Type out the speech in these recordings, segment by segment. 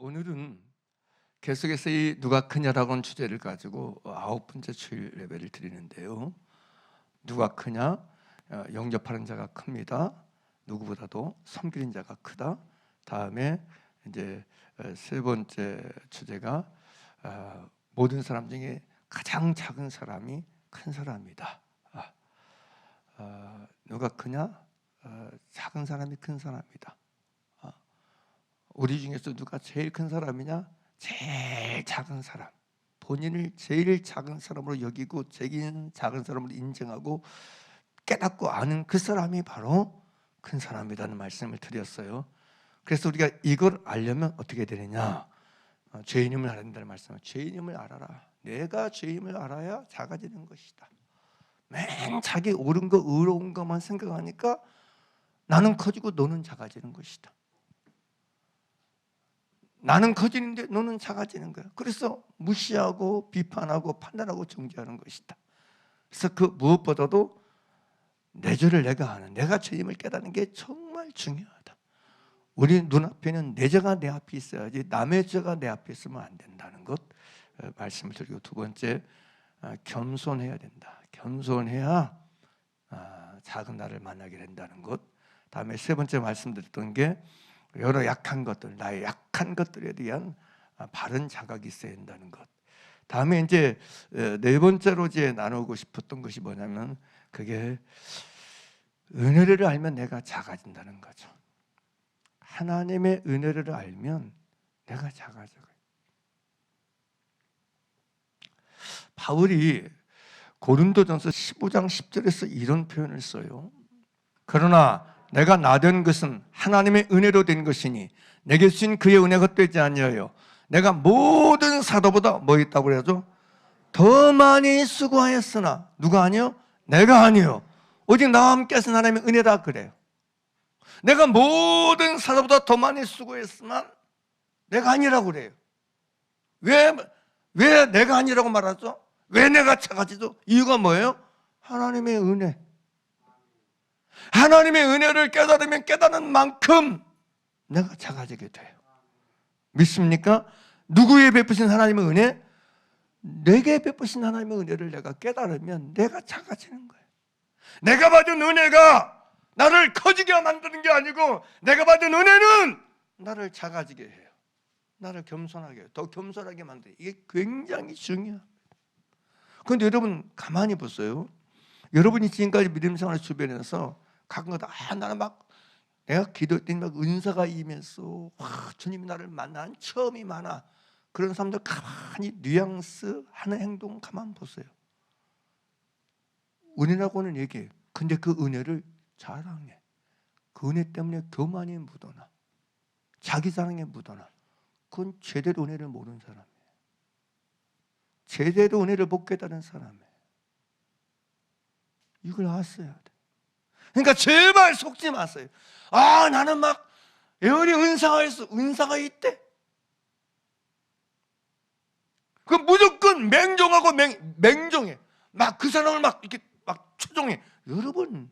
오늘은 계속해서 이 누가 크냐라고는 주제를 가지고 9번째 주일 예배를 드리는데요. 누가 크냐? 영접하는 자가 큽니다. 누구보다도 섬기는 자가 크다. 다음에 이제 세 번째 주제가 모든 사람 중에 가장 작은 사람이 큰 사람이다. 누가 크냐? 작은 사람이 큰 사람이다. 우리 중에서 누가 제일 큰 사람이냐? 제일 작은 사람, 본인을 제일 작은 사람으로 여기고 제일 작은 사람으로 인정하고 깨닫고 아는 그 사람이 바로 큰 사람이라는 말씀을 드렸어요. 그래서 우리가 이걸 알려면 어떻게 되느냐? 죄인임을 알아야 된다는 말씀은, 죄인임을 알아라. 내가 죄인임을 알아야 작아지는 것이다. 맨 자기 옳은 거 의로운 것만 생각하니까 나는 커지고 너는 작아지는 것이다. 나는 커지는데 너는 작아지는 거야. 그래서 무시하고 비판하고 판단하고 정죄하는 것이다. 그래서 그 무엇보다도 내 죄를 내가 아는, 내가 죄임을 깨닫는 게 정말 중요하다. 우리 눈앞에는 내 죄가 내 앞에 있어야지 남의 죄가 내 앞에 있으면 안 된다는 것 말씀을 드리고, 두 번째, 겸손해야 된다. 겸손해야 작은 나를 만나게 된다는 것. 다음에 세 번째 말씀드렸던 게 여러 약한 것들, 나의 약한 것들에 대한 바른 자각이 있어야 된다는 것. 다음에 이제 네 번째로 이제 나누고 싶었던 것이 뭐냐면, 그게 은혜를 알면 내가 작아진다는 거죠. 하나님의 은혜를 알면 내가 작아져요. 바울이 고린도전서 15장 10절에서 이런 표현을 써요. 그러나 내가 나된 것은 하나님의 은혜로 된 것이니 내게 주신 그의 은혜가 헛되지 아니하여 내가 모든 사도보다 뭐 있다고 그래야죠? 더 많이 수고하였으나 누가 아니요? 내가 아니요. 오직 나와 함께 하신 하나님의 은혜다 그래요. 내가 모든 사도보다 더 많이 수고했으면 내가 아니라고 그래요. 왜 내가 아니라고 말하죠? 왜 내가 작아지죠? 이유가 뭐예요? 하나님의 은혜. 하나님의 은혜를 깨달으면 깨닫는 만큼 내가 작아지게 돼요. 믿습니까? 누구에 베푸신 하나님의 은혜? 내게 베푸신 하나님의 은혜를 내가 깨달으면 내가 작아지는 거예요. 내가 받은 은혜가 나를 커지게 만드는 게 아니고, 내가 받은 은혜는 나를 작아지게 해요. 나를 겸손하게 해요. 더 겸손하게 만들어요. 이게 굉장히 중요합니다. 그런데 여러분 가만히 보세요. 여러분이 지금까지 믿음 생활 주변에서 가끔가다 나는 막 내가 기도했더니 막 은사가 임해서 주님이 나를 만난 처음이 많아. 그런 사람들 가만히 뉘앙스 하는 행동 가만 보세요. 은혜라고는 얘기해요. 근데 그 은혜를 자랑해. 그 은혜 때문에 교만이 묻어나, 자기 자랑에 묻어나. 그건 제대로 은혜를 모르는 사람이에요. 제대로 은혜를 못 깨달은 사람이에요. 이걸 아셔야 돼. 그러니까 제발 속지 마세요. 나는 막 애원이 은사가 있어. 은사가 있대. 그 무조건 맹종하고 맹종해. 막 그 사람을 막 이렇게 막 추종해. 여러분,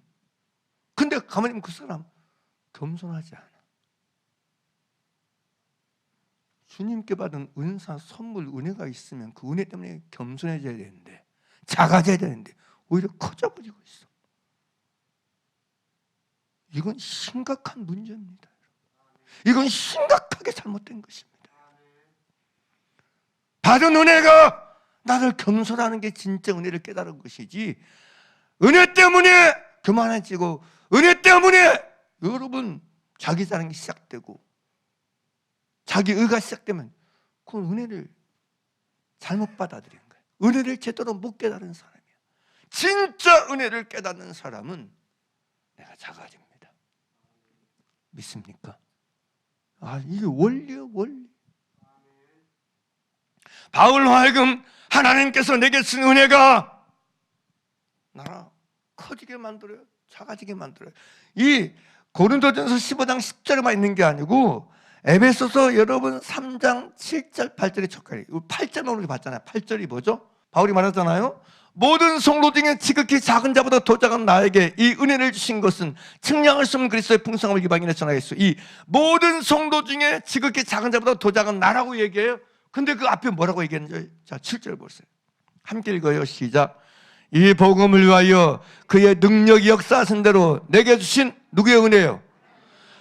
근데 가만히 보면 그 사람 겸손하지 않아. 주님께 받은 은사, 선물, 은혜가 있으면 그 은혜 때문에 겸손해져야 되는데, 작아져야 되는데 오히려 커져버리고 있어. 이건 심각한 문제입니다. 이건 심각하게 잘못된 것입니다. 받은 은혜가 나를 겸손하는 게 진짜 은혜를 깨달은 것이지, 은혜 때문에 교만해지고 은혜 때문에 여러분 자기 자랑이 시작되고 자기 의가 시작되면 그건 은혜를 잘못 받아들인 거예요. 은혜를 제대로 못 깨달은 사람이야. 진짜 은혜를 깨닫는 사람은 내가 작아집니다. 믿습니까? 이게 원리요, 원리. 바울로 하여금 하나님께서 내게 주신 은혜가 나를 커지게 만들어요. 작아지게 만들어요. 이 고린도전서 15장 10절에만 있는 게 아니고 에베소서 여러분 3장 7절 8절에 촉각이, 8절만 우리 봤잖아요. 8절이 뭐죠? 바울이 말하잖아요. 모든 성도 중에 지극히 작은 자보다 더 작은 나에게 이 은혜를 주신 것은 측량할 수 없는 그리스도의 풍성함을 이방인에 전하겠소. 이 모든 성도 중에 지극히 작은 자보다 더 작은 나라고 얘기해요. 근데 그 앞에 뭐라고 얘기했는지 자 7절 보세요. 함께 읽어요. 시작. 이 복음을 위하여 그의 능력이 역사하신 대로 내게 주신 누구의 은혜요?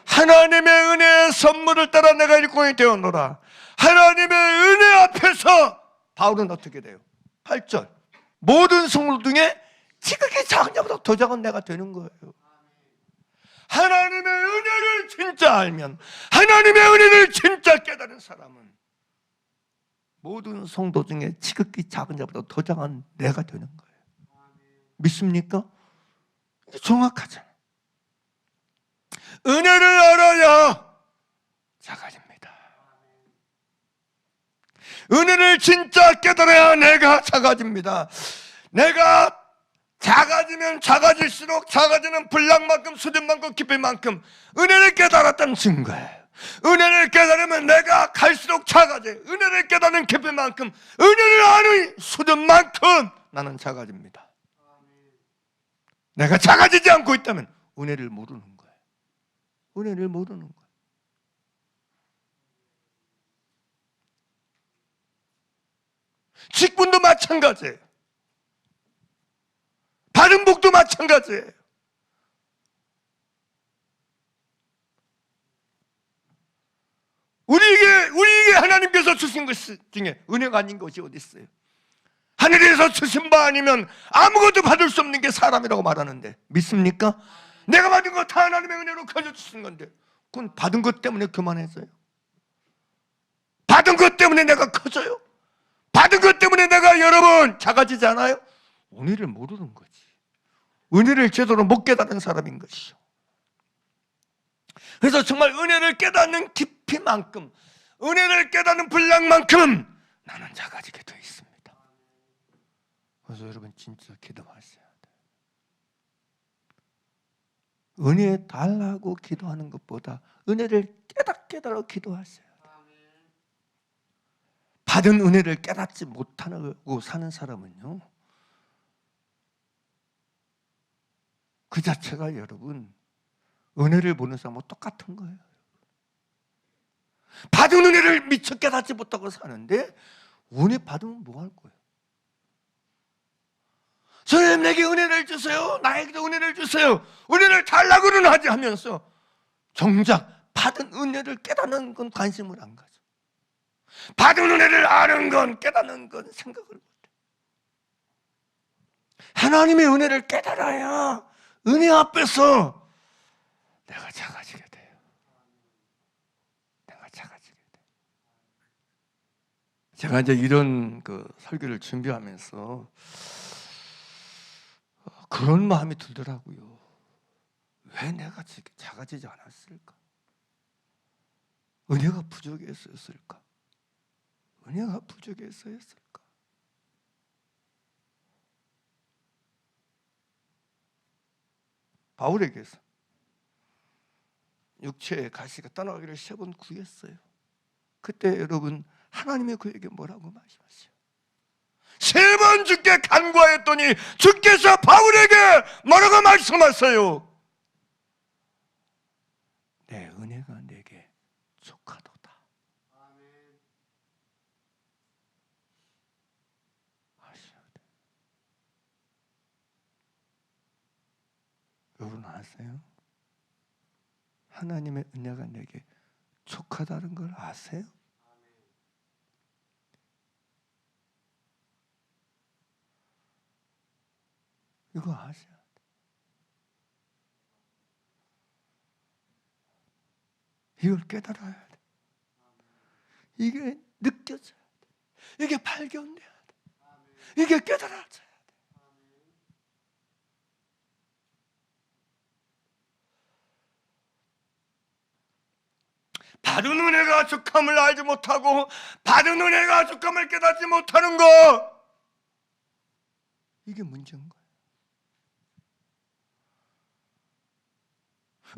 하나님의 은혜의 선물을 따라 내가 일꾼이 되었노라. 하나님의 은혜 앞에서 바울은 어떻게 돼요? 8절. 모든 성도 중에 지극히 작은 자보다 더 작은 내가 되는 거예요. 하나님의 은혜를 진짜 알면, 하나님의 은혜를 진짜 깨달은 사람은 모든 성도 중에 지극히 작은 자보다 더 작은 내가 되는 거예요. 믿습니까? 정확하잖아요. 은혜를 알아야 작아집니다. 은혜를 진짜 깨달아야 내가 작아집니다. 내가 작아지면 작아질수록 작아지는 분량만큼, 수준만큼, 깊이만큼 은혜를 깨달았다는 증거예요. 은혜를 깨달으면 내가 갈수록 작아져요. 은혜를 깨닫는 깊이만큼, 은혜를 아는 수준만큼 나는 작아집니다. 내가 작아지지 않고 있다면 은혜를 모르는 거예요. 은혜를 모르는 거예요. 직분도 마찬가지예요. 받은 복도 마찬가지예요. 우리에게 하나님께서 주신 것 중에 은혜가 아닌 것이 어디 있어요? 하늘에서 주신 바 아니면 아무것도 받을 수 없는 게 사람이라고 말하는데 믿습니까? 내가 받은 거 다 하나님의 은혜로 가져주신 건데 그건 받은 것 때문에 그만했어요? 받은 것 때문에 내가 커져요? 받은 것 때문에 내가 여러분 작아지지 않아요? 은혜를 모르는 거지. 은혜를 제대로 못 깨닫는 사람인 것이죠. 그래서 정말 은혜를 깨닫는 깊이만큼, 은혜를 깨닫는 분량만큼 나는 작아지게 되어 있습니다. 그래서 여러분 진짜 기도하셔야 돼요. 은혜 달라고 기도하는 것보다 은혜를 깨달아 기도하셔야 돼요. 받은 은혜를 깨닫지 못하고 사는 사람은요, 그 자체가 여러분 은혜를 보는 사람하고 똑같은 거예요. 받은 은혜를 미처 깨닫지 못하고 사는데 은혜 받으면 뭐 할 거예요? 선생님 내게 은혜를 주세요. 나에게도 은혜를 주세요. 은혜를 달라고는 하지 하면서 정작 받은 은혜를 깨닫는 건 관심을 안 가져. 받은 은혜를 아는 건, 깨닫는 건 생각을 못해. 하나님의 은혜를 깨달아야 은혜 앞에서 내가 작아지게 돼요. 내가 작아지게 돼요. 제가 이제 이런 설교를 준비하면서 그런 마음이 들더라고요. 왜 내가 작아지지 않았을까? 은혜가 부족했었을까? 은혜가 부족해서였을까? 바울에게서 육체의 가시가 떠나가기를 3번 구했어요. 그때 여러분 하나님이 그에게 뭐라고 말씀하세요? 3번 주께 간구하였더니 주께서 바울에게 뭐라고 말씀하세요? 내 은혜가 내게 족하도다. 여러분 아세요? 하나님의 은혜가 내게 족하다는 걸 아세요? 이거 아셔야 돼. 이걸 깨달아야 돼. 이게 느껴져야 돼. 이게 발견돼야 돼. 이게 깨달아져야 돼. 받은 은혜가 족함을 알지 못하고 받은 은혜가 족함을 깨닫지 못하는 거, 이게 문제인 거예요.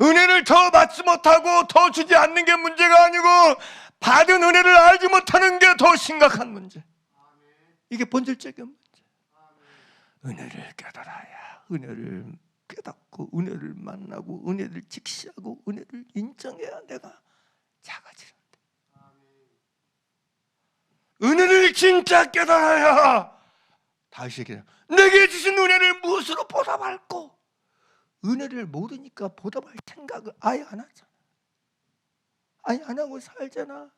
은혜를 더 받지 못하고 더 주지 않는 게 문제가 아니고 받은 은혜를 알지 못하는 게 더 심각한 문제. 이게 본질적인 문제. 은혜를 깨달아야 은혜를 깨닫고 은혜를 만나고 은혜를 직시하고 은혜를 인정해야 내가 작아지는데, 은혜를 진짜 깨달아야 다시 얘기해요. 내게 주신 은혜를 무엇으로 보답할꼬? 은혜를 모르니까 보답할 생각을 아예 안 하잖아. 아예 안 하고 살잖아.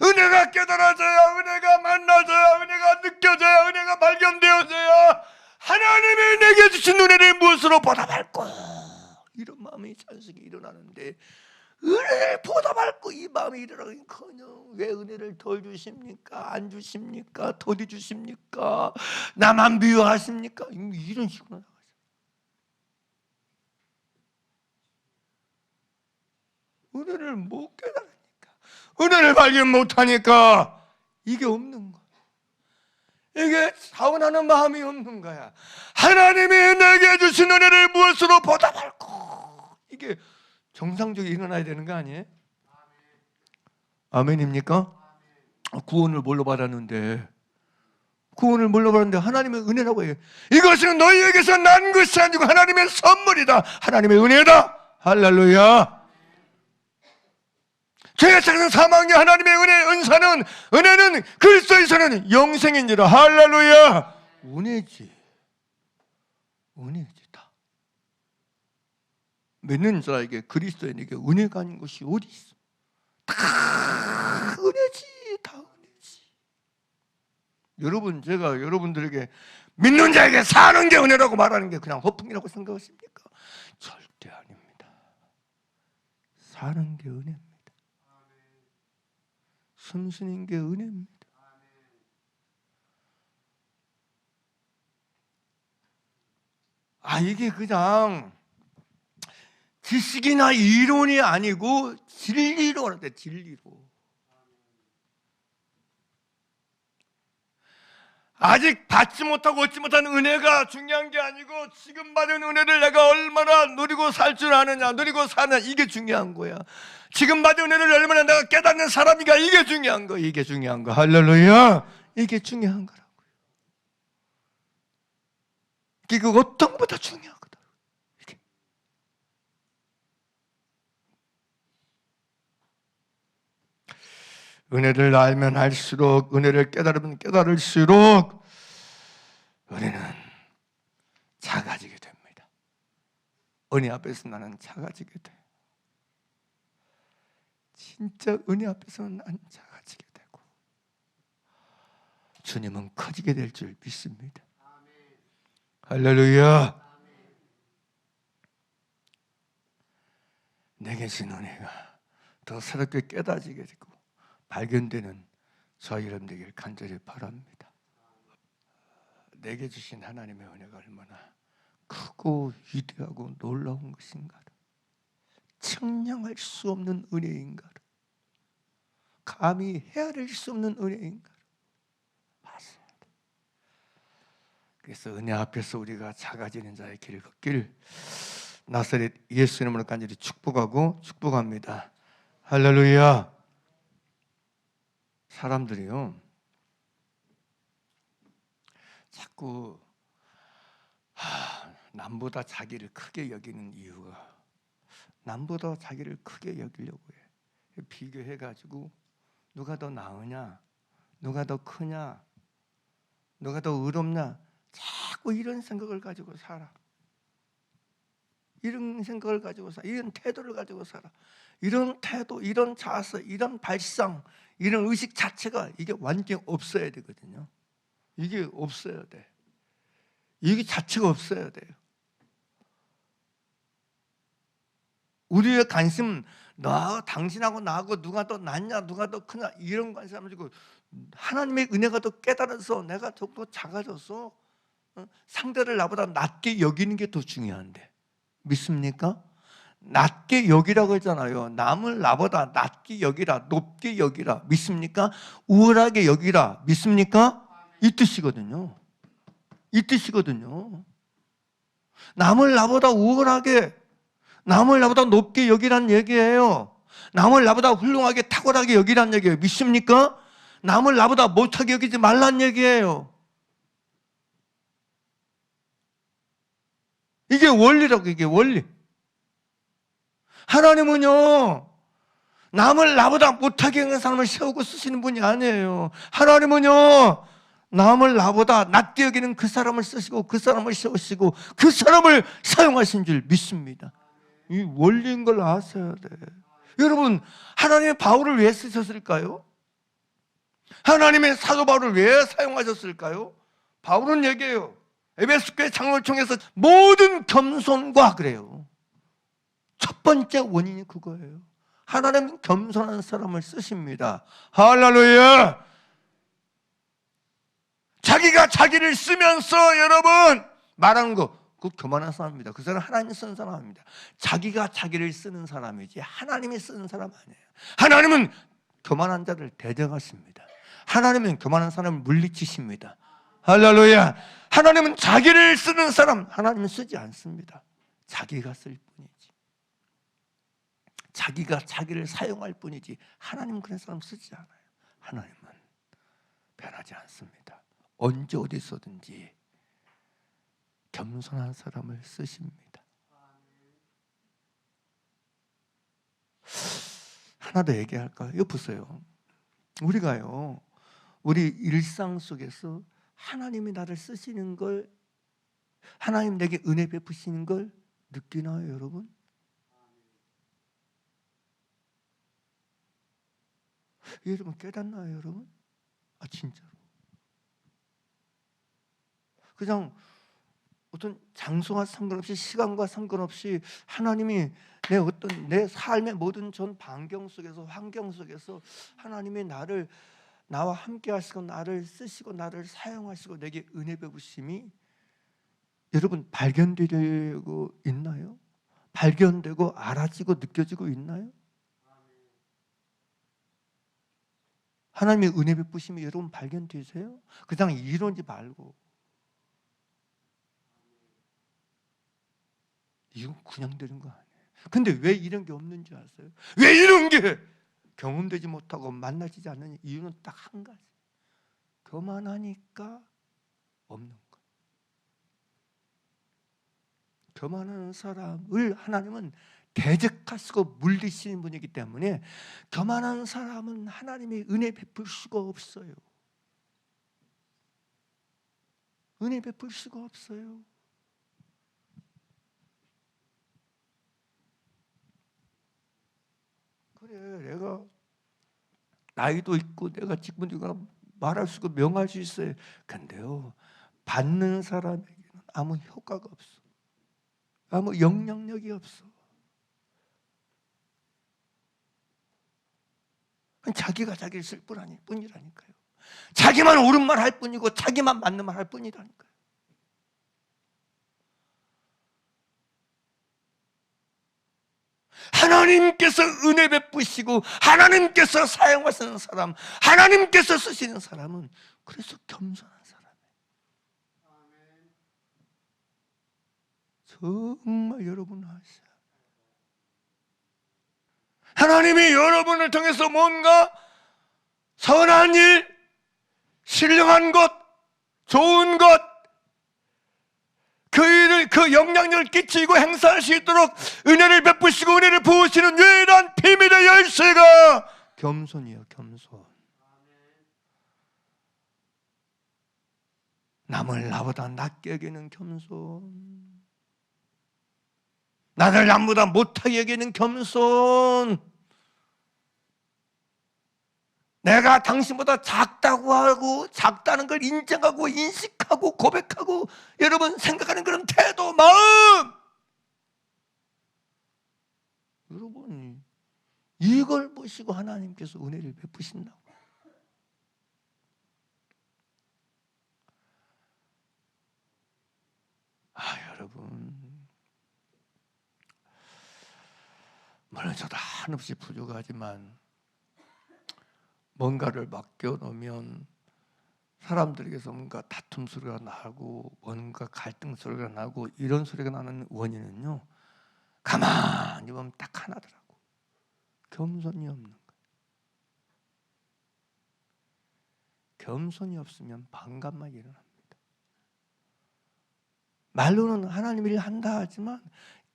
은혜가 깨달아져야, 은혜가 만나져야, 은혜가 느껴져야, 은혜가 발견되어져야 하나님이 내게 주신 은혜를 무엇으로 보답할꼬? 이런 마음이 찬식이 일어나는데, 은혜를 보답할꼬 이 마음이 일어나긴커녕 왜 은혜를 덜 주십니까? 안 주십니까? 더디 주십니까? 나만 미워하십니까? 이런 식으로 나가죠. 은혜를 못 깨달으니까, 은혜를 발견 못하니까 이게 없는 거야. 이게 사원하는 마음이 없는 거야. 하나님이 내게 주신 은혜를 무엇으로 보답할꼬? 이게 정상적으로 일어나야 되는 거 아니에요? 아멘입니까? 구원을 뭘로 받았는데, 구원을 뭘로 받았는데 하나님의 은혜라고 해요. 이것은 너희에게서 난 것이 아니고 하나님의 선물이다. 하나님의 은혜다. 할렐루야. 죄가 작은 사망의 하나님의 은혜, 은혜는 그리스도에서는 영생인지라. 할렐루야. 은혜지, 은혜지. 다 믿는 자에게, 그리스도인에게 은혜가 아닌 것이 어디 있어? 다 은혜지, 다 은혜지. 여러분, 제가 여러분들에게 믿는 자에게 사는 게 은혜라고 말하는 게 그냥 허풍이라고 생각하십니까? 절대 아닙니다. 사는 게 은혜입니다. 숨쉬는 게 은혜입니다. 이게 그냥 지식이나 이론이 아니고 진리로 하는데, 진리로. 아직 받지 못하고 얻지 못한 은혜가 중요한 게 아니고 지금 받은 은혜를 내가 얼마나 누리고 살 줄 아느냐, 누리고 사느냐, 이게 중요한 거야. 지금 받은 은혜를 얼마나 내가 깨닫는 사람인가, 이게 중요한 거. 이게 중요한 거. 할렐루야. 이게 중요한 거라고요. 이게 어떤 것보다 중요하거든. 이게. 은혜를 알면 알수록, 은혜를 깨달으면 깨달을수록 은혜는 작아지게 됩니다. 은혜 앞에서 나는 작아지게 돼. 진짜 은혜 앞에서는 난 작아지게 되고 주님은 커지게 될 줄 믿습니다. 할렐루야. 내게 준 은혜가 더 새롭게 깨닫지게 되고 발견되는 저희 여러분 되길 간절히 바랍니다. 내게 주신 하나님의 은혜가 얼마나 크고 위대하고 놀라운 것인가, 측량할 수 없는 은혜인가, 감히 헤아릴 수 없는 은혜인가. 맞습니다. 그래서 은혜 앞에서 우리가 작아지는 자의 길을 걷길 나사렛 예수 이름으로 간절히 축복합니다. 할렐루야. 사람들이요, 자꾸 남보다 자기를 크게 여기는 이유가, 남보다 자기를 크게 여기려고 해. 비교해가지고 누가 더 나으냐, 누가 더 크냐, 누가 더 의롭냐, 자꾸 이런 생각을 가지고 살아. 이런 생각을 가지고 살아. 이런 태도를 가지고 살아. 이런 태도, 이런 자세, 이런 발상, 이런 의식 자체가 이게 완전히 없어야 되거든요. 이게 없어야 돼. 이게 자체가 없어야 돼요. 우리의 관심, 당신하고 나하고 누가 더 낫냐, 누가 더 크냐, 이런 관심 가지고 하나님의 은혜가 더 깨달아서 내가 더 작아져서 상대를 나보다 낮게 여기는 게 더 중요한데, 믿습니까? 낮게 여기라고 했잖아요. 남을 나보다 낮게 여기라, 높게 여기라. 믿습니까? 우월하게 여기라. 믿습니까? 이 뜻이거든요. 이 뜻이거든요. 남을 나보다 우월하게, 남을 나보다 높게 여기란 얘기예요. 남을 나보다 훌륭하게 탁월하게 여기란 얘기예요. 믿습니까? 남을 나보다 못하게 여기지 말란 얘기예요. 이게 원리라고. 이게 원리. 하나님은요, 남을 나보다 못하게 하는 사람을 세우고 쓰시는 분이 아니에요. 하나님은요, 남을 나보다 낮게 여기는 그 사람을 쓰시고 그 사람을 세우시고 그 사람을 사용하신 줄 믿습니다. 이 원리인 걸 아셔야 돼. 여러분, 하나님의 바울을 왜 쓰셨을까요? 하나님의 사도 바울을 왜 사용하셨을까요? 바울은 얘기해요. 에베소 교회 장로를 통해서 모든 겸손과 그래요. 첫 번째 원인이 그거예요. 하나님은 겸손한 사람을 쓰십니다. 할렐루야! 자기가 자기를 쓰면서 여러분 말하는 거, 그 교만한 사람입니다. 그 사람은 하나님이 쓰는 사람입니다. 자기가 자기를 쓰는 사람이지 하나님이 쓰는 사람 아니에요. 하나님은 교만한 자를 대적하십니다. 하나님은 교만한 사람을 물리치십니다. 할렐루야! 하나님은 자기를 쓰는 사람, 하나님은 쓰지 않습니다. 자기가 쓸 뿐이지. 자기가 자기를 사용할 뿐이지 하나님은 그런 사람 쓰지 않아요. 하나님은 변하지 않습니다. 언제 어디서든지 겸손한 사람을 쓰십니다. 하나 더 얘기할까요? 이거 보세요. 우리가요, 우리 일상 속에서 하나님이 나를 쓰시는 걸, 하나님 내게 은혜 베푸시는 걸 느끼나요, 여러분? 여러분 깨닫나요, 여러분? 아, 진짜로. 그냥 어떤 장소와 상관없이 시간과 상관없이 하나님이 내 어떤 내 삶의 모든 전 반경 속에서 환경 속에서 하나님이 나와 함께 하시고 나를 쓰시고 나를 사용하시고 내게 은혜 베푸심이 여러분 발견되고 있나요? 발견되고 알아지고 느껴지고 있나요? 하나님의 은혜 베푸심이 여러분 발견되세요? 그냥 이러지 말고 이건 그냥 되는 거 아니에요. 근데 왜 이런 게 없는지 아세요? 왜 이런 게 경험되지 못하고 만나지지 않는 이유는 딱 한 가지. 교만하니까 없는 거예요. 교만한 사람을 하나님은 대적하시고 물리시는 분이기 때문에 교만한 사람은 하나님이 은혜 베풀 수가 없어요. 은혜 베풀 수가 없어요. 그래, 내가 나이도 있고 내가 직분도 있고 말할 수 있고 명할 수 있어요. 근데요, 받는 사람에게는 아무 효과가 없어. 아무 영향력이 없어. 자기가 자기를 쓸 뿐이라니까요. 자기만 옳은 말 할 뿐이고 자기만 맞는 말 할 뿐이라니까요. 하나님께서 은혜 베푸시고 하나님께서 사용하시는 사람, 하나님께서 쓰시는 사람은 그래서 겸손한 사람이에요. 정말 여러분 아셔야 하나님이 여러분을 통해서 뭔가 선한 일, 신령한 것, 좋은 것, 그 일을, 그 영향력을 끼치고 행사할 수 있도록 은혜를 베푸시고 은혜를 부으시는 유일한 비밀의 열쇠가 겸손이에요. 겸손. 남을 나보다 낮게 여기는 겸손. 나를 남보다 못하게 여기는 겸손. 내가 당신보다 작다고 하고 작다는 걸 인정하고 인식하고 고백하고 여러분 생각하는 그런 태도, 마음. 여러분 이걸 보시고 하나님께서 은혜를 베푸신다고. 여러분 물론 저도 한없이 부족하지만 뭔가를 맡겨놓으면 사람들에게서 뭔가 다툼 소리가 나고 뭔가 갈등 소리가 나고 이런 소리가 나는 원인은요, 가만히 보면 딱 하나더라고. 겸손이 없는 거예요. 겸손이 없으면 반감만 일어납니다. 말로는 하나님 일 한다 하지만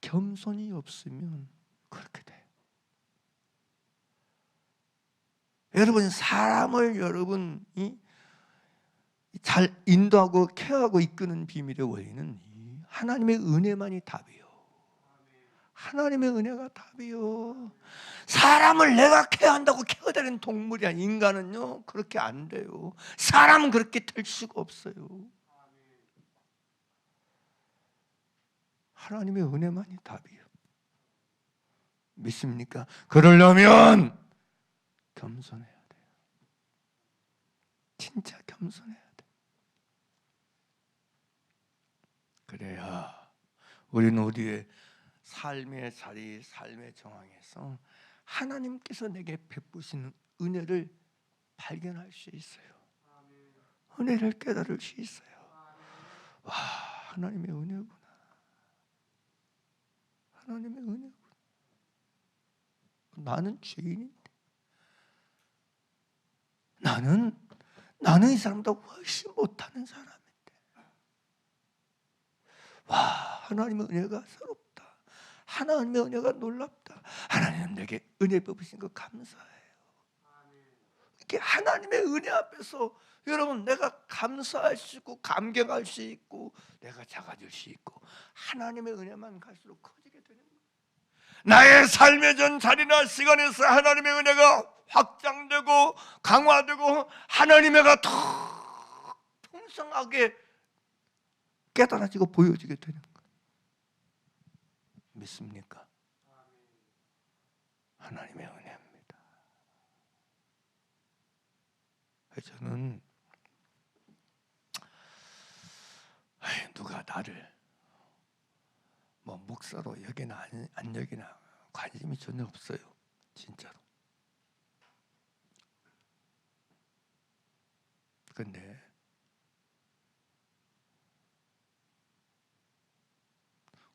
겸손이 없으면 그렇게 돼요. 여러분, 사람을 여러분이 잘 인도하고 케어하고 이끄는 비밀의 원리는 하나님의 은혜만이 답이요. 하나님의 은혜가 답이요. 사람을 내가 케어한다고 케어되는 동물이 아니, 인간은요 그렇게 안 돼요. 사람은 그렇게 될 수가 없어요. 하나님의 은혜만이 답이요. 믿습니까? 그러려면 겸손해야 돼요. 진짜 겸손해야 돼요. 그래야 우리는 우리의 삶의 자리, 삶의 정황에서 하나님께서 내게 베푸시는 은혜를 발견할 수 있어요. 은혜를 깨달을 수 있어요. 와, 하나님의 은혜구나. 하나님의 은혜구나. 나는 죄인인데, 나는 이 사람보다 훨씬 못하는 사람인데, 와, 하나님의 은혜가 새롭다. 하나님의 은혜가 놀랍다. 하나님은 내게 은혜 베푸신 거 감사해요. 이렇게 하나님의 은혜 앞에서 여러분, 내가 감사할 수 있고 감격할 수 있고 내가 작아질 수 있고 하나님의 은혜만 갈수록 커지게 되는 거예요. 나의 삶의 전 자리나 시간에서 하나님의 은혜가 확장되고 강화되고 하나님의 은혜가 더 풍성하게 깨달아지고 보여지게 되는 거예요. 믿습니까? 하나님의 은혜입니다. 저는 누가 나를 뭐 목사로 여기나 안 여기나 관심이 전혀 없어요. 진짜로. 근데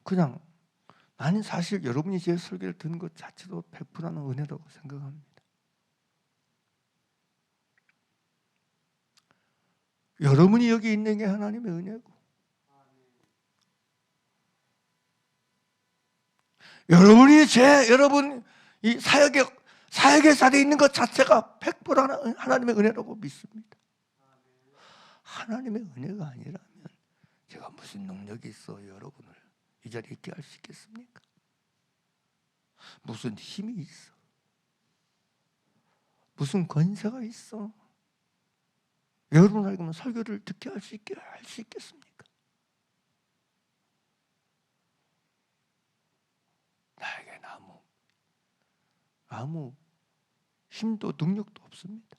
그냥 나는 사실 여러분이 제 설교를 듣는 것 자체도 100%는 은혜라고 생각합니다. 여러분이 여기 있는 게 하나님의 은혜고, 여러분 이 사역의 자리에 있는 것 자체가 100% 하나님의 은혜라고 믿습니다. 하나님의 은혜가 아니라면 제가 무슨 능력이 있어 여러분을 이 자리에 있게 할 수 있겠습니까? 무슨 힘이 있어? 무슨 권세가 있어? 여러분에게 설교를 듣게 할 수 있겠습니까? 나에게 아무 힘도 능력도 없습니다.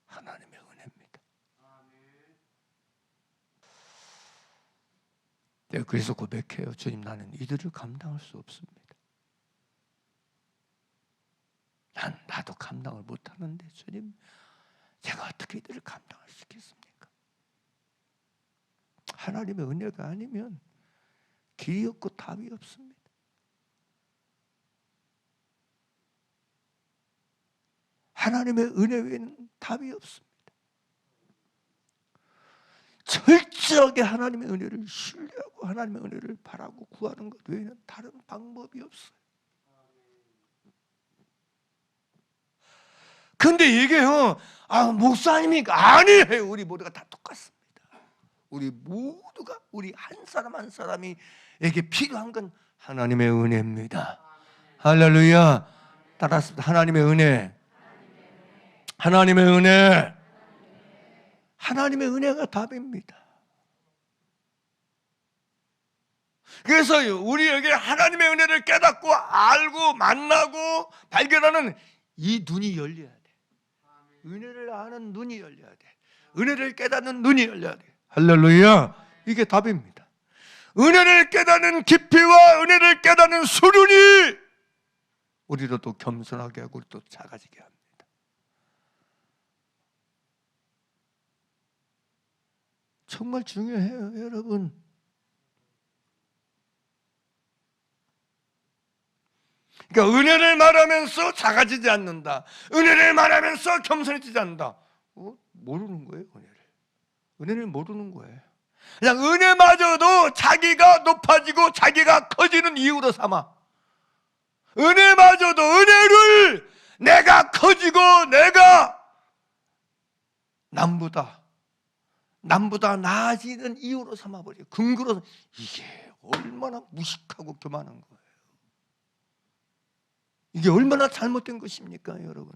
하나님의 은혜입니다. 내가 그래서 고백해요. 주님, 나는 이들을 감당할 수 없습니다. 나도 감당을 못하는데 주님, 제가 어떻게 이들을 감당할 수 있겠습니까? 하나님의 은혜가 아니면 길이 없고 답이 없습니다. 하나님의 은혜 외에는 답이 없습니다. 철저하게 하나님의 은혜를 신뢰하고 하나님의 은혜를 바라고 구하는 것 외에는 다른 방법이 없어요. 근데 이게요, 목사님이 아니에요. 우리 모두가 다 똑같습니다. 우리 모두가 우리 한 사람 한 사람이 에게 필요한 건 하나님의 은혜입니다. 할렐루야. 따라서 하나님의 은혜. 하나님의 은혜. 하나님의 은혜가 답입니다. 그래서 우리에게 하나님의 은혜를 깨닫고 알고 만나고 발견하는 이 눈이 열려야 돼. 은혜를 아는 눈이 열려야 돼. 은혜를 깨닫는 눈이 열려야 돼. 할렐루야. 이게 답입니다. 은혜를 깨닫는 깊이와 은혜를 깨닫는 수륜이 우리도 또 겸손하게 하고 또 작아지게 합니다. 정말 중요해요, 여러분. 그러니까 은혜를 말하면서 작아지지 않는다. 은혜를 말하면서 겸손해지지 않는다. 모르는 거예요, 은혜를. 은혜를 모르는 거예요. 그냥 은혜마저도 자기가 높아지고 자기가 커지는 이유로 삼아. 은혜마저도 은혜를 내가 커지고 내가 남보다 나아지는 이유로 삼아버려. 근거로. 이게 얼마나 무식하고 교만한 거예요. 이게 얼마나 잘못된 것입니까, 여러분?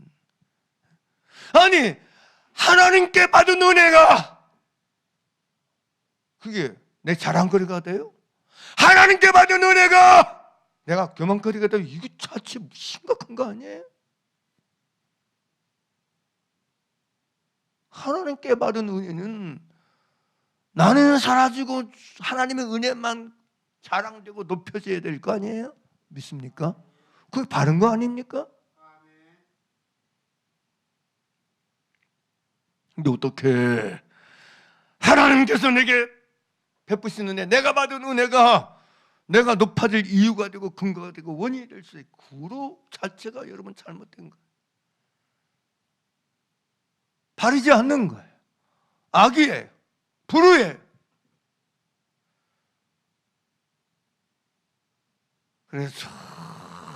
아니, 하나님께 받은 은혜가 그게 내 자랑거리가 돼요? 하나님께 받은 은혜가 내가 교만거리가 돼요? 이거 자체 심각한 거 아니에요? 하나님께 받은 은혜는 나는 사라지고 하나님의 은혜만 자랑되고 높여져야 될 거 아니에요? 믿습니까? 그게 바른 거 아닙니까? 근데 어떻게 하나님께서 내게 베푸신 은혜, 내가 받은 은혜가 내가 높아질 이유가 되고 근거가 되고 원인이 될 수 있고, 구로 자체가 여러분 잘못된 거예요. 바르지 않는 거예요. 악이에요. 불의예요. 그래서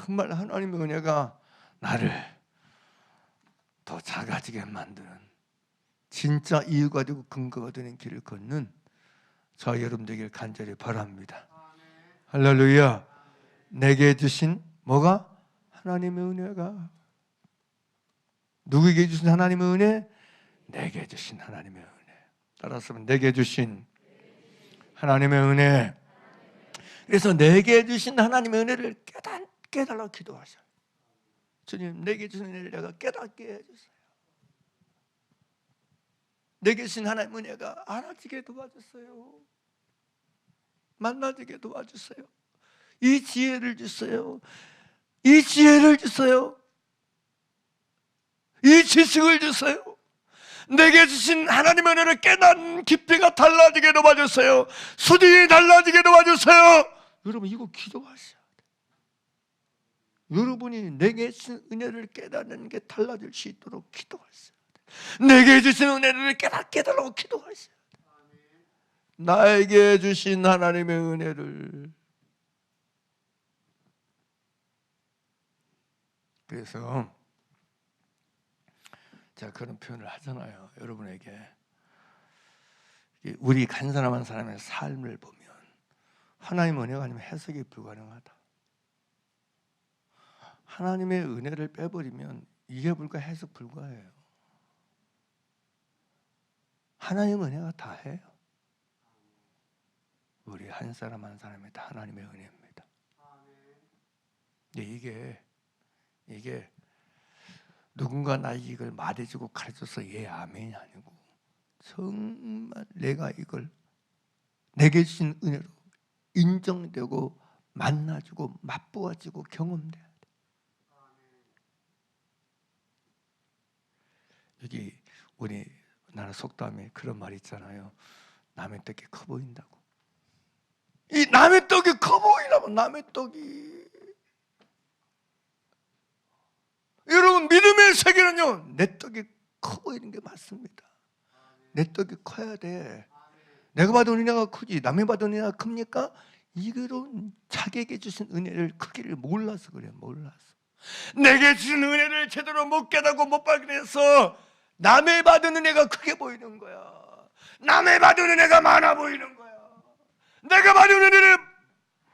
정말 하나님의 은혜가 나를 더 작아지게 만드는 진짜 이유가 되고 근거가 되는 길을 걷는 저 여러분 되길 간절히 바랍니다. 할렐루야. 내게 주신 뭐가? 하나님의 은혜가. 누구에게 주신 하나님의 은혜? 내게 주신 하나님의 은혜. 따라서 내게 주신 하나님의 은혜. 그래서 내게 주신 하나님의 은혜를 깨달아 기도하셔요. 주님, 내게 주신 은혜를 내가 깨닫게 해주세요. 내게 주신 하나님의 은혜가 알아지게 도와주세요. 만나지게 도와주세요. 이 지혜를 주세요. 이 지혜를 주세요. 이 지식을 주세요. 내게 주신 하나님의 은혜를 깨닫는 깊이가 달라지게 도와주세요. 수준이 달라지게 도와주세요. 여러분, 이거 기도하셔야 돼요. 여러분이 내게 주신 은혜를 깨닫는 게 달라질 수 있도록 기도하셔야 돼요. 내게 주신 은혜를 깨닫게 해달라고 기도하셔야 돼요. 나에게 주신 하나님의 은혜를. 그래서 제가 그런 표현을 하잖아요. 여러분에게 우리 간사람한 사람의 삶을 보면 하나님의 은혜가 아니면 해석이 불가능하다. 하나님의 은혜를 빼버리면 이해 불가, 해석 불가해요. 하나님의 은혜가 다 해요. 우리 한 사람 한 사람이 다 하나님의 은혜입니다. 근데 이게 누군가 나에게 이걸 말해주고 가르쳐서 예 아멘이 아니고 정말 내가 이걸 내게 주신 은혜로 인정되고 만나주고 맛보아지고 경험돼야 돼. 여기 우리나라 속담에 그런 말이 있잖아요. 남의 떡이 커 보인다고. 이 남의 떡이 커 보이라면 남의 떡이, 여러분 믿음의 세계는요, 내 떡이 커 보이는 게 맞습니다. 내 떡이 커야 돼. 내가 받은 은혜가 크지 남이 받은 은혜가 큽니까? 이거로 자기에게 주신 은혜를 크기를 몰라서 그래요. 몰라서. 내게 주신 은혜를 제대로 못 깨닫고 못 발견해서 남의 받은 은혜가 크게 보이는 거야. 남의 받은 은혜가 많아 보이는 거야. 내가 받은 은혜를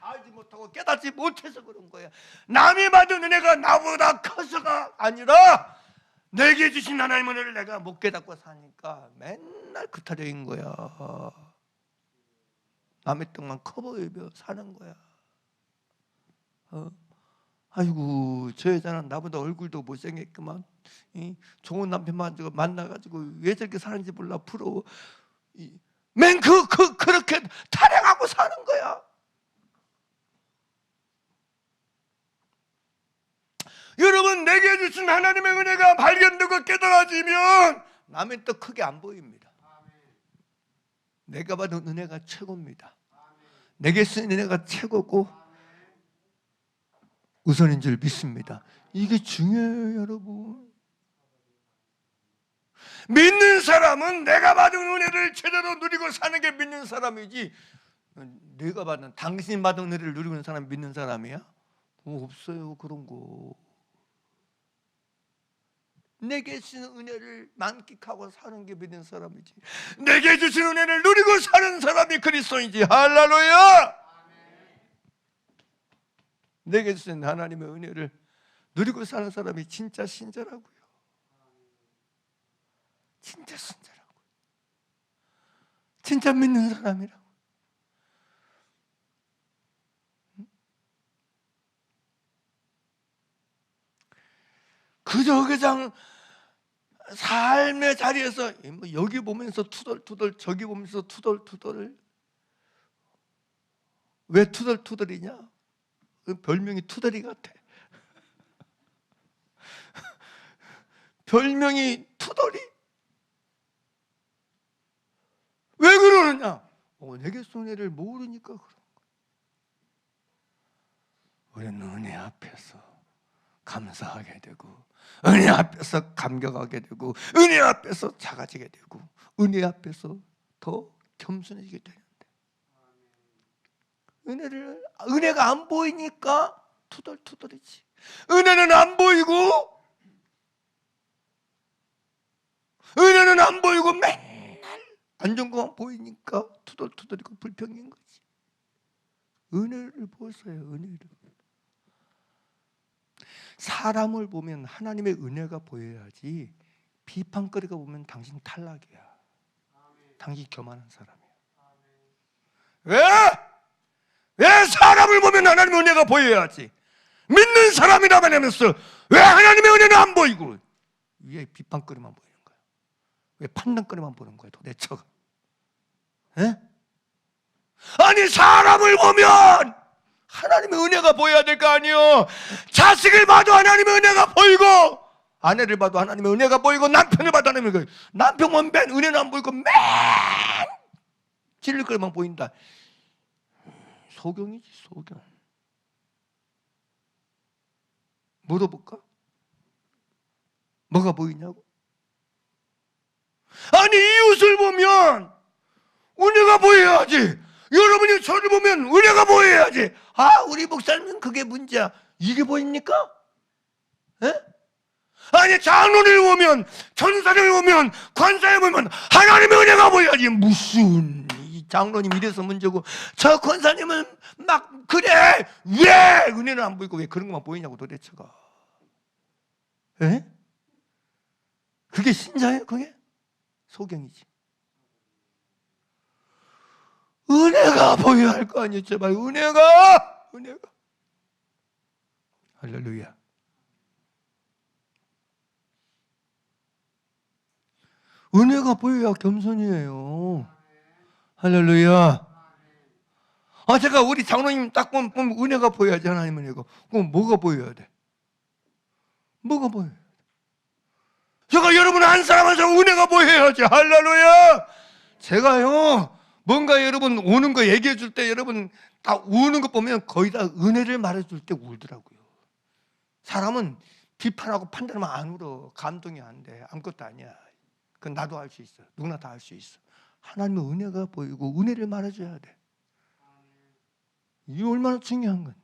알지 못하고 깨닫지 못해서 그런 거야. 남이 받은 은혜가 나보다 커서가 아니라 내게 주신 하나님의 은혜를 내가 못 깨닫고 사니까 맨날 그타려인 거야. 남의 떡만 커 보이며 사는 거야. 아이고, 저 여자는 나보다 얼굴도 못생겼구만. 좋은 남편 만나가지고 왜 저렇게 사는지 몰라. 부러워. 맨 그렇게 타령하고 사는 거야. 여러분, 내게 주신 하나님의 은혜가 발견되고 깨달아지면 남의 떡 크게 안 보입니다. 내가 받은 은혜가 최고입니다. 내게 쓰인 은혜가 최고고 우선인 줄 믿습니다. 이게 중요해요, 여러분. 믿는 사람은 내가 받은 은혜를 제대로 누리고 사는 게 믿는 사람이지, 내가 받는, 당신이 받은 은혜를 누리고 있는 사람이 믿는 사람이야? 없어요 그런 거. 내게 주신 은혜를 만끽하고 사는 게 믿는 사람이지, 내게 주신 은혜를 누리고 사는 사람이 그리스도인지. 할렐루야. 내게 주신 하나님의 은혜를 누리고 사는 사람이 진짜 신자라고요. 진짜 신자라고, 진짜 믿는 사람이라고. 그냥 삶의 자리에서 여기 보면서 투덜투덜, 저기 보면서 투덜투덜. 왜 투덜투덜이냐? 별명이 투덜이 같아. 별명이 투덜이. 왜 그러느냐? 내게 은혜를 모르니까 그런 거야. 우리는 은혜 앞에서 감사하게 되고, 은혜 앞에서 감격하게 되고, 은혜 앞에서 작아지게 되고, 은혜 앞에서 더 겸손해지게 되는데, 은혜가 안 보이니까 투덜투덜이지. 은혜는 안 보이고, 은혜는 안 보이고 맨날 안 좋은 것만 보이니까 투덜투덜이고 불평인 거지. 은혜를 보세요. 은혜를. 사람을 보면 하나님의 은혜가 보여야지, 비판거리가 보면 당신 탈락이야. 당신 교만한 사람이야. 왜 사람을 보면 하나님의 은혜가 보여야지, 믿는 사람이라면 하면서 왜 하나님의 은혜는 안 보이고 왜 비판거리만 보이는 거야? 왜 판단거리만 보는 거야 도대체가? 아니, 사람을 보면 하나님의 은혜가 보여야 될 거 아니에요. 자식을 봐도 하나님의 은혜가 보이고, 아내를 봐도 하나님의 은혜가 보이고, 남편을 봐도 하나님의 은혜가 보이고, 남편만 맨 은혜는 안 보이고 맨 질릴 것만 보인다. 소경이지, 소경. 물어볼까? 뭐가 보이냐고? 아니, 이웃을 보면 은혜가 보여야지. 여러분이 저를 보면 은혜가 보여야지. 우리 목사님은 그게 문제야. 이게 보입니까? 아니, 장로를 보면, 전사를 보면, 권사를 보면 하나님의 은혜가 보여야지. 무슨 이 장로님 이래서 문제고, 저 권사님은 막 그래. 왜 은혜는 안 보이고 왜 그런 것만 보이냐고 도대체가. 그게 신자예요? 그게? 소경이지. 은혜가 보여야 할 거 아니에요. 제발 은혜가. 할렐루야. 은혜가 보여야 겸손이에요. 할렐루야. 제가 우리 장로님 딱 보면 은혜가 보여야지. 하나님 은혜가. 그럼 뭐가 보여야 돼? 뭐가 보여야 돼? 제가 여러분 한 사람 한 사람 은혜가 보여야지. 할렐루야. 제가요, 뭔가 여러분 오는 거 얘기해 줄 때 여러분 다 우는 거 보면 거의 다 은혜를 말해 줄 때 울더라고요. 사람은 비판하고 판단하면 안 울어. 감동이 안 돼. 아무것도 아니야. 그건 나도 할 수 있어. 누구나 다 할 수 있어. 하나님의 은혜가 보이고 은혜를 말해줘야 돼. 이게 얼마나 중요한 건데.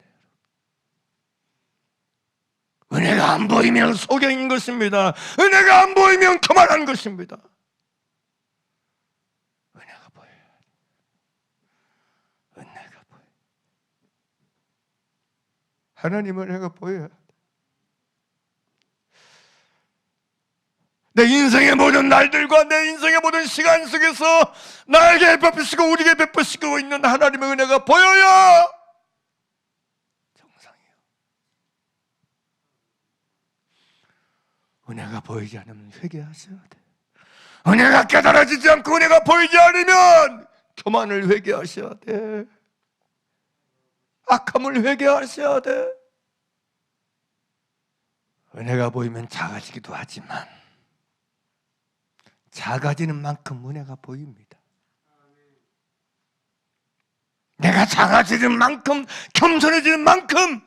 은혜가 안 보이면 소경인 것입니다. 은혜가 안 보이면 교만한 것입니다. 은혜가 보여야 돼. 은혜가 보여. 하나님의 은혜가 보여야 돼. 내 인생의 모든 날들과 내 인생의 모든 시간 속에서 나에게 베푸시고 우리에게 베푸시고 있는 하나님의 은혜가 보여야 정상이에요. 은혜가 보이지 않으면 회개하셔야 돼. 은혜가 깨달아지지 않고 은혜가 보이지 않으면 교만을 회개하셔야 돼. 악함을 회개하셔야 돼. 은혜가 보이면 작아지기도 하지만 작아지는 만큼 은혜가 보입니다. 내가 작아지는 만큼, 겸손해지는 만큼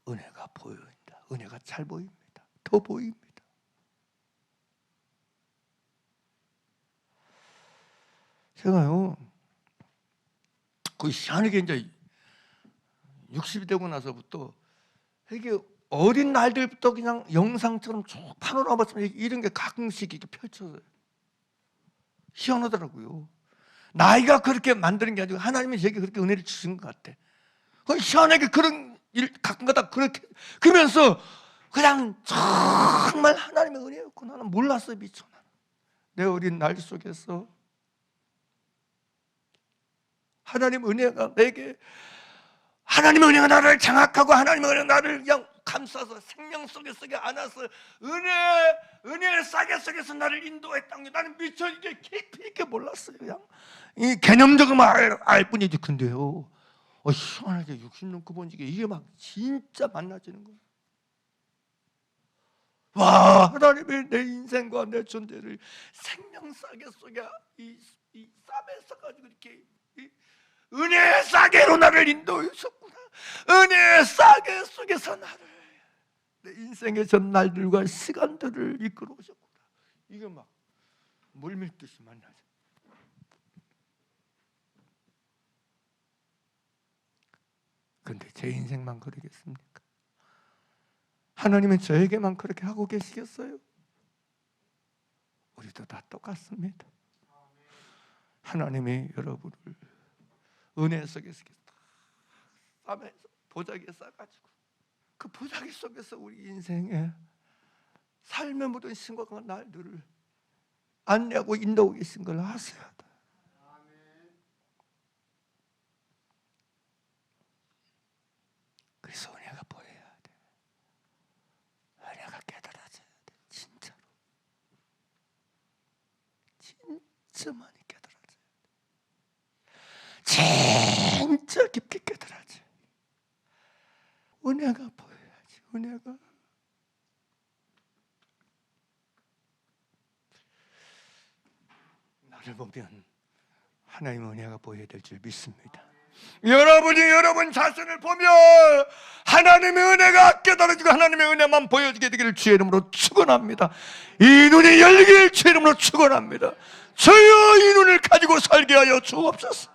은혜가 보인다. 은혜가 잘 보입니다. 더 보입니다. 제가요, 그 희한하게 이제 60이 되고 나서부터 이게 어린 날들부터 그냥 영상처럼 쭉 파노라마처럼 이런 게 가끔씩 이렇게 펼쳐져요. 희한하더라고요. 나이가 그렇게 만드는 게 아니고 하나님이 제게 그렇게 은혜를 주신 것 같아. 희한하게 그런 일 가끔가다 그렇게 그러면서 그냥 정말 하나님의 은혜였고 나는 몰랐어요. 미쳐. 내 어린 날 속에서 하나님의 은혜가 내게, 하나님의 은혜가 나를 장악하고 하나님의 은혜가 나를 그냥 감싸서 생명 속에서 안아서 은혜의 싸개 속에서 나를 인도했다는 게 나는 미처 이게 깊이 있게 몰랐어요. 그냥 이 개념적으로만 알 뿐이지. 근데요, 희한하게 60 넘고 보니까 이게 막 진짜 만나지는 거예요. 와, 하나님이 내 인생과 내 존재를 생명 싸개 속에 이 쌈에서 가지고 이렇게 은혜의 싸개로 나를 인도하셨구나. 은혜의 싸개 속에서 나를 내 인생의 전날들과 시간들을 이끌어 오셨구나. 이게 막 물밀듯이 만나죠. 그런데 제 인생만 그러겠습니까? 하나님은 저에게만 그렇게 하고 계시겠어요? 우리도 다 똑같습니다. 하나님이 여러분을 은혜 속에서 쌈에서 보자기에 싸가지고 그 보자기 속에서 우리 인생의 삶의 모든 신과 날들을 안내하고 인도하고 계신 걸 아셔야 돼. 그래서 은혜가 보여야 돼. 은혜가 깨달아져야 돼. 진짜로. 진짜 많이 깨달아져야 돼. 진짜 깊게 깨달아져. 은혜가 보여야지. 은혜가. 나를 보면 하나님의 은혜가 보여야 될 줄 믿습니다. 여러분이 여러분 자신을 보며 하나님의 은혜가 깨달아지고 하나님의 은혜만 보여지게 되기를 주의 이름으로 축원합니다. 이 눈이 열리길 주의 이름으로 축원합니다. 저여 이 눈을 가지고 살게 하여 주옵소서.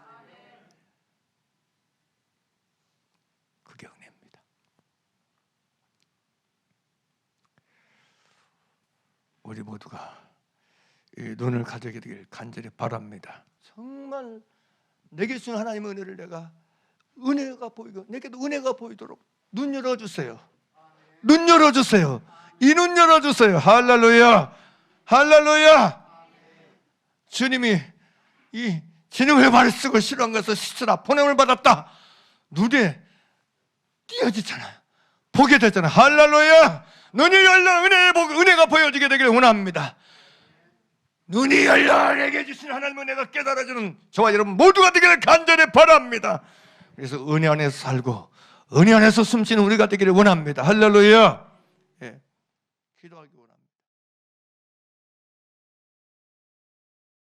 그게 은혜입니다. 우리 모두가 이 눈을 가지게 되길 간절히 바랍니다. 정말 내게 주신 하나님의 은혜를 내가 은혜가 보이고 내게도 은혜가 보이도록 눈 열어주세요. 눈 열어주세요. 이 눈 열어주세요. 할렐루야, 할렐루야. 주님이 이 진흙을 발에 쓰고 실어한 것을 씻으라 보냄을 받았다. 눈에 띄어지잖아요. 보게 되잖아요. 할렐루야. 눈이 열려 은혜가 보여지게 되기를 원합니다. 눈이 열려 내게 주신 하나님의 은혜가 깨달아지는 저와 여러분 모두가 되기를 간절히 바랍니다. 그래서 은혜 안에서 살고 은혜 안에서 숨쉬는 우리가 되기를 원합니다. 할렐루야. 예, 기도하기 원합니다.